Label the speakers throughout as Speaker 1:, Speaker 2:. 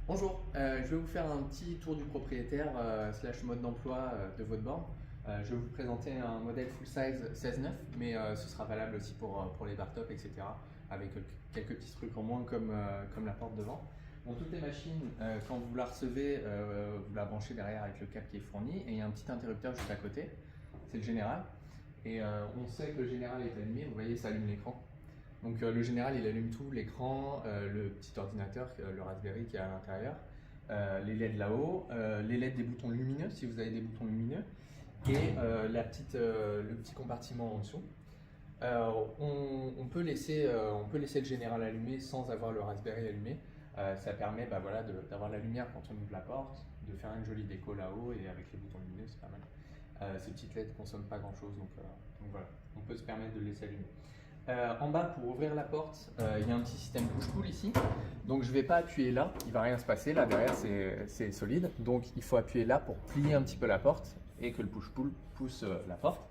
Speaker 1: Bonjour, je vais vous faire un petit tour du propriétaire slash mode d'emploi de votre borne. Je vais vous présenter un modèle full size 16/9, mais ce sera valable aussi pour les bar top, etc. Avec quelques petits trucs en moins comme la porte devant. Bon, toutes les machines, quand vous la recevez, vous la branchez derrière avec le câble qui est fourni et il y a un petit interrupteur juste à côté, c'est le général. Et on sait que le général est allumé, vous voyez, ça allume l'écran. Donc le général, il allume tout, l'écran, le petit ordinateur, le Raspberry qui est à l'intérieur, les LED là-haut, les LED des boutons lumineux si vous avez des boutons lumineux, et le petit compartiment en dessous. On peut laisser le général allumé sans avoir le Raspberry allumé. Ça permet voilà, d'avoir la lumière quand on ouvre la porte, de faire une jolie déco là-haut et avec les boutons lumineux, c'est pas mal. Ces petites LED ne consomment pas grand-chose, donc voilà, on peut se permettre de le laisser allumer. En bas, pour ouvrir la porte, il y a un petit système push-pull ici. Donc je ne vais pas appuyer là, il ne va rien se passer. Là derrière, c'est solide. Donc il faut appuyer là pour plier un petit peu la porte et que le push-pull pousse la porte.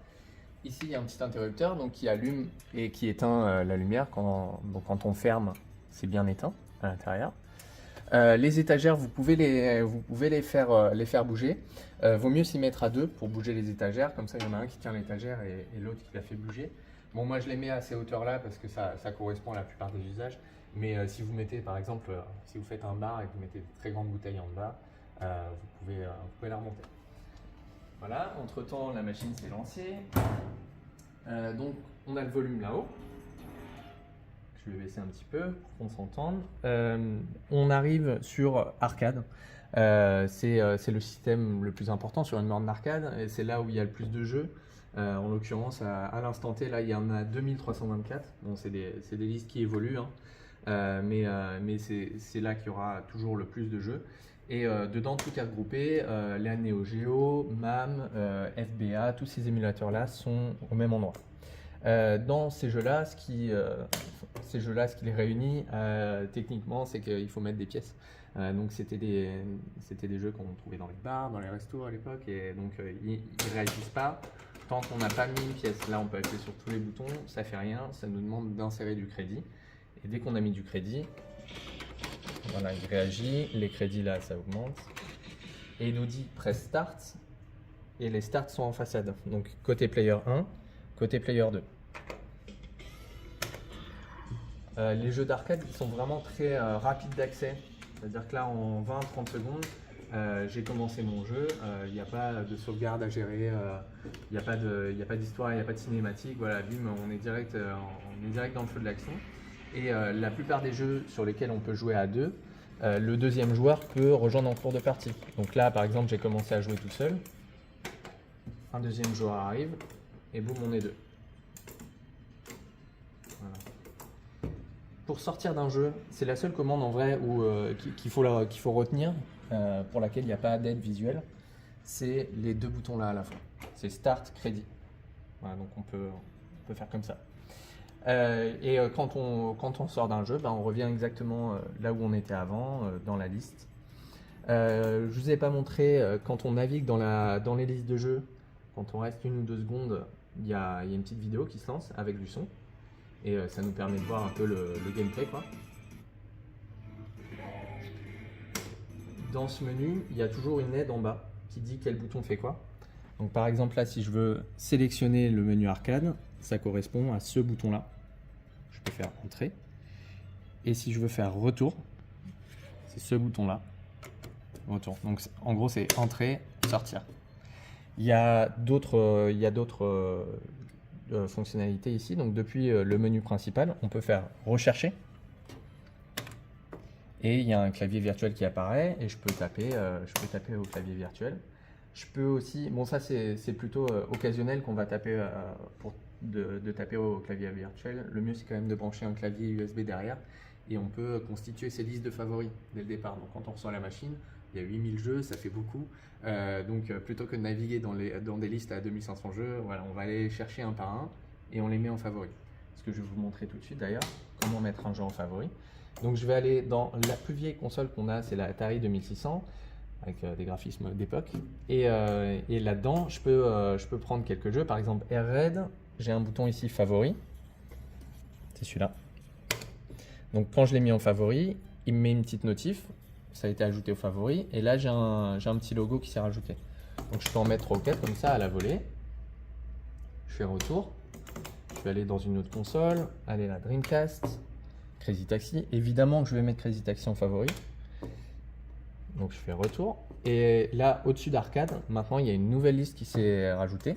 Speaker 1: Ici, il y a un petit interrupteur donc, qui allume et qui éteint la lumière. Donc quand on ferme, c'est bien éteint à l'intérieur. Les étagères, vous pouvez les faire bouger. Vaut mieux s'y mettre à deux pour bouger les étagères. Comme ça, il y en a un qui tient l'étagère et l'autre qui la fait bouger. Bon, moi je les mets à ces hauteurs-là parce que ça correspond à la plupart des usages. Mais si vous mettez, par exemple, si vous faites un bar et que vous mettez de très grandes bouteilles en bas, vous pouvez la remonter. Voilà, entre-temps, la machine s'est lancée. Donc, on a le volume là-haut. Je vais baisser un petit peu pour qu'on s'entende. On arrive sur arcade. C'est le système le plus important sur une borne d'arcade et c'est là où il y a le plus de jeux. En l'occurrence, à l'instant T, là, il y en a 2324. Bon, c'est des listes qui évoluent, hein. Mais c'est là qu'il y aura toujours le plus de jeux. Et dedans, tout est regroupé. La Neo Geo, MAM, FBA, tous ces émulateurs-là sont au même endroit. Dans ces jeux-là, ce qui les réunit techniquement, c'est qu'il faut mettre des pièces. Donc c'était des jeux qu'on trouvait dans les bars, dans les restos à l'époque, et donc ils ne réagissent pas tant qu'on n'a pas mis une pièce. Là, on peut appuyer sur tous les boutons, ça fait rien, ça nous demande d'insérer du crédit. Et dès qu'on a mis du crédit, voilà, il réagit, les crédits là, ça augmente. Et il nous dit press start, et les starts sont en façade. Donc côté player 1, côté player 2. Les jeux d'arcade ils sont vraiment très rapides d'accès. C'est-à-dire que là, en 20-30 secondes, j'ai commencé mon jeu. Il n'y a pas de sauvegarde à gérer, il n'y a pas d'histoire, il n'y a pas de cinématique. Voilà, bim, on est direct dans le feu de l'action. Et la plupart des jeux sur lesquels on peut jouer à deux, le deuxième joueur peut rejoindre en cours de partie. Donc là, par exemple, j'ai commencé à jouer tout seul. Un deuxième joueur arrive et boum, on est deux. Voilà. Pour sortir d'un jeu, c'est la seule commande en vrai qu'il faut retenir, pour laquelle il n'y a pas d'aide visuelle. C'est les deux boutons là à la fin. C'est Start, Crédit. Voilà, donc on peut faire comme ça. Quand on sort d'un jeu, on revient exactement là où on était avant, dans la liste. Je ne vous ai pas montré, quand on navigue dans les listes de jeux, quand on reste 1 ou 2 secondes, il y a une petite vidéo qui se lance avec du son. Et ça nous permet de voir un peu le gameplay, quoi. Dans ce menu, il y a toujours une aide en bas qui dit quel bouton fait quoi. Donc par exemple là, si je veux sélectionner le menu arcade, ça correspond à ce bouton là. Je peux faire entrée. Et si je veux faire retour, c'est ce bouton là. Retour. Donc en gros c'est entrée, sortir. Il y a d'autres fonctionnalités ici. Donc depuis le menu principal, on peut faire rechercher. Et il y a un clavier virtuel qui apparaît et je peux taper au clavier virtuel. Je peux aussi, bon ça c'est plutôt occasionnel qu'on va taper de taper au clavier virtuel. Le mieux c'est quand même de brancher un clavier USB derrière et on peut constituer ses listes de favoris dès le départ. Donc quand on reçoit la machine, il y a 8000 jeux, ça fait beaucoup. Donc plutôt que de naviguer dans des listes à 2500 jeux, voilà, on va aller chercher un par un et on les met en favoris. Ce que je vais vous montrer tout de suite d'ailleurs, comment mettre un jeu en favori. Donc je vais aller dans la plus vieille console qu'on a, c'est la Atari 2600 avec des graphismes d'époque. Et là-dedans, je peux prendre quelques jeux. Par exemple, Air Raid, j'ai un bouton ici favori. C'est celui-là. Donc quand je l'ai mis en favori, il me met une petite notif. ça a été ajouté aux favoris. Et là, j'ai un petit logo qui s'est rajouté. Donc je peux en mettre 3 ou 4 comme ça à la volée. Je fais retour. Je vais aller dans une autre console. Allez, la Dreamcast. Crazy Taxi. Évidemment que je vais mettre Crazy Taxi en favori. Donc je fais retour. Et là, au-dessus d'arcade, maintenant, il y a une nouvelle liste qui s'est rajoutée.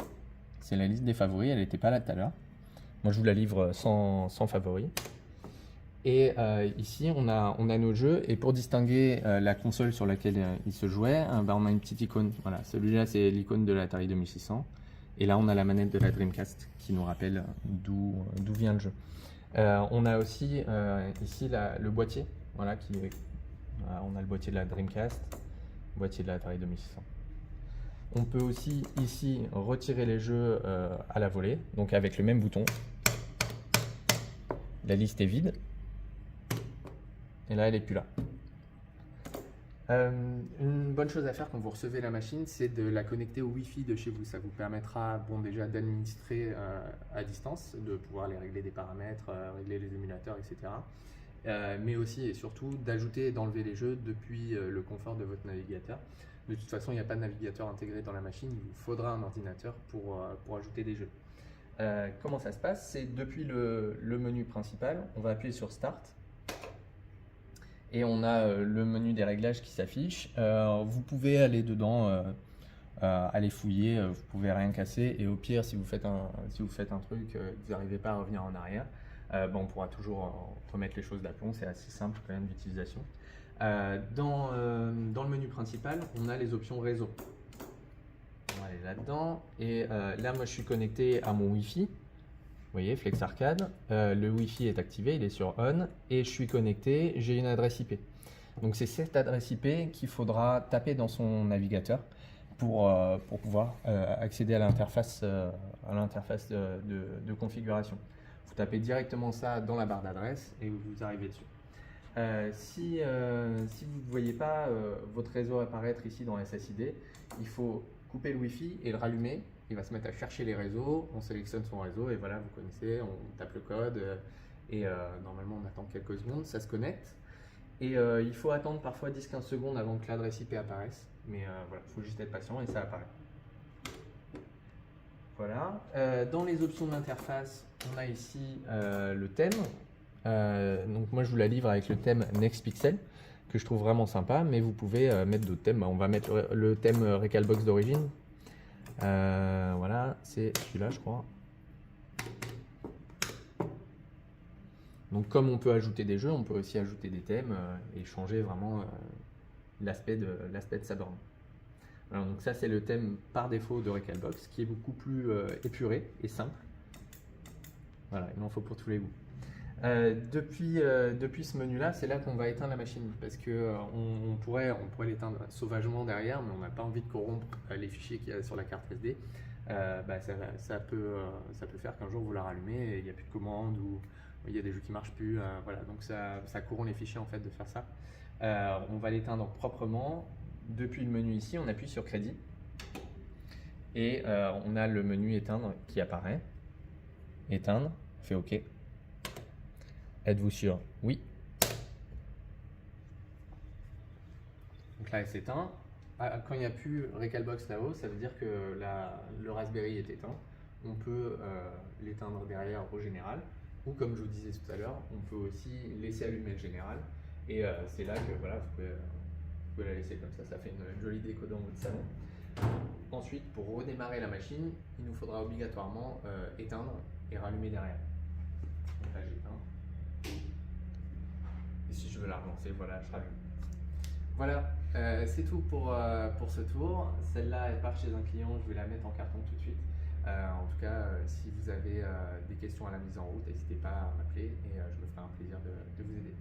Speaker 1: C'est la liste des favoris. Elle n'était pas là tout à l'heure. Moi, je vous la livre sans favoris. Et ici, on a nos jeux. Et pour distinguer la console sur laquelle il se jouait, on a une petite icône. Voilà, celui-là, c'est l'icône de l'Atari 2600. Et là, on a la manette de la Dreamcast qui nous rappelle d'où vient le jeu. On a aussi ici le boîtier. Voilà, on a le boîtier de la Dreamcast, boîtier de l'Atari 2600. On peut aussi ici retirer les jeux à la volée, donc avec le même bouton. La liste est vide. Et là, elle n'est plus là. Une bonne chose à faire quand vous recevez la machine, c'est de la connecter au Wi-Fi de chez vous. Ça vous permettra déjà d'administrer à distance, de pouvoir aller régler des paramètres, régler les émulateurs, etc. Mais aussi et surtout d'ajouter et d'enlever les jeux depuis le confort de votre navigateur. De toute façon, il n'y a pas de navigateur intégré dans la machine, il vous faudra un ordinateur pour ajouter des jeux. Comment ça se passe? C'est depuis le menu principal, on va appuyer sur Start. Et on a le menu des réglages qui s'affiche. Vous pouvez aller dedans, aller fouiller, vous pouvez rien casser. Et au pire, si vous faites un truc, vous n'arrivez pas à revenir en arrière, on pourra toujours remettre les choses d'aplomb. C'est assez simple quand même d'utilisation. Dans le menu principal, on a les options réseau. On va aller là-dedans. Et là, moi, je suis connecté à mon Wi-Fi. Vous voyez, Flex Arcade, le Wi-Fi est activé, il est sur On, et je suis connecté, j'ai une adresse IP. Donc c'est cette adresse IP qu'il faudra taper dans son navigateur pour pouvoir accéder à l'interface de configuration. Vous tapez directement ça dans la barre d'adresse et vous arrivez dessus. Si vous ne voyez pas votre réseau apparaître ici dans SSID, il faut couper le Wi-Fi et le rallumer. Il va se mettre à chercher les réseaux, on sélectionne son réseau et voilà, vous connaissez, on tape le code et normalement on attend quelques secondes, ça se connecte. Et il faut attendre parfois 10-15 secondes avant que l'adresse IP apparaisse, mais voilà, il faut juste être patient et ça apparaît. Voilà. Dans les options de l'interface, on a ici le thème. Donc moi je vous la livre avec le thème NextPixel que je trouve vraiment sympa, mais vous pouvez mettre d'autres thèmes. On va mettre le thème Recalbox d'origine. Voilà, c'est celui-là, je crois. Donc, comme on peut ajouter des jeux, on peut aussi ajouter des thèmes et changer vraiment l'aspect de sa borne. Alors, donc ça, c'est le thème par défaut de Recalbox, qui est beaucoup plus épuré et simple. Voilà, il en faut pour tous les goûts. Depuis ce menu-là, c'est là qu'on va éteindre la machine parce que on pourrait l'éteindre sauvagement derrière, mais on n'a pas envie de corrompre les fichiers qu'il y a sur la carte SD. Ça peut faire qu'un jour vous la rallumez et il n'y a plus de commandes ou il y a des jeux qui marchent plus. Voilà, donc ça corrompt les fichiers en fait de faire ça. On va l'éteindre proprement. Depuis le menu ici, on appuie sur crédit et on a le menu éteindre qui apparaît. Éteindre, on fait OK. Êtes-vous sûr? Oui. Donc là, elle s'éteint. Quand il n'y a plus Recalbox là-haut, ça veut dire que le Raspberry est éteint. On peut l'éteindre derrière au général. Ou comme je vous disais tout à l'heure, on peut aussi laisser allumer le général. Et c'est là que voilà, vous pouvez la laisser comme ça. Ça fait une jolie déco dans votre salon. Ensuite, pour redémarrer la machine, il nous faudra obligatoirement éteindre et rallumer derrière. Donc là, j'éteins. Et si je veux la relancer, voilà, je rallume. Voilà, c'est tout pour ce tour. Celle-là, elle part chez un client, je vais la mettre en carton tout de suite. En tout cas, si vous avez des questions à la mise en route, n'hésitez pas à m'appeler et je me ferai un plaisir de vous aider.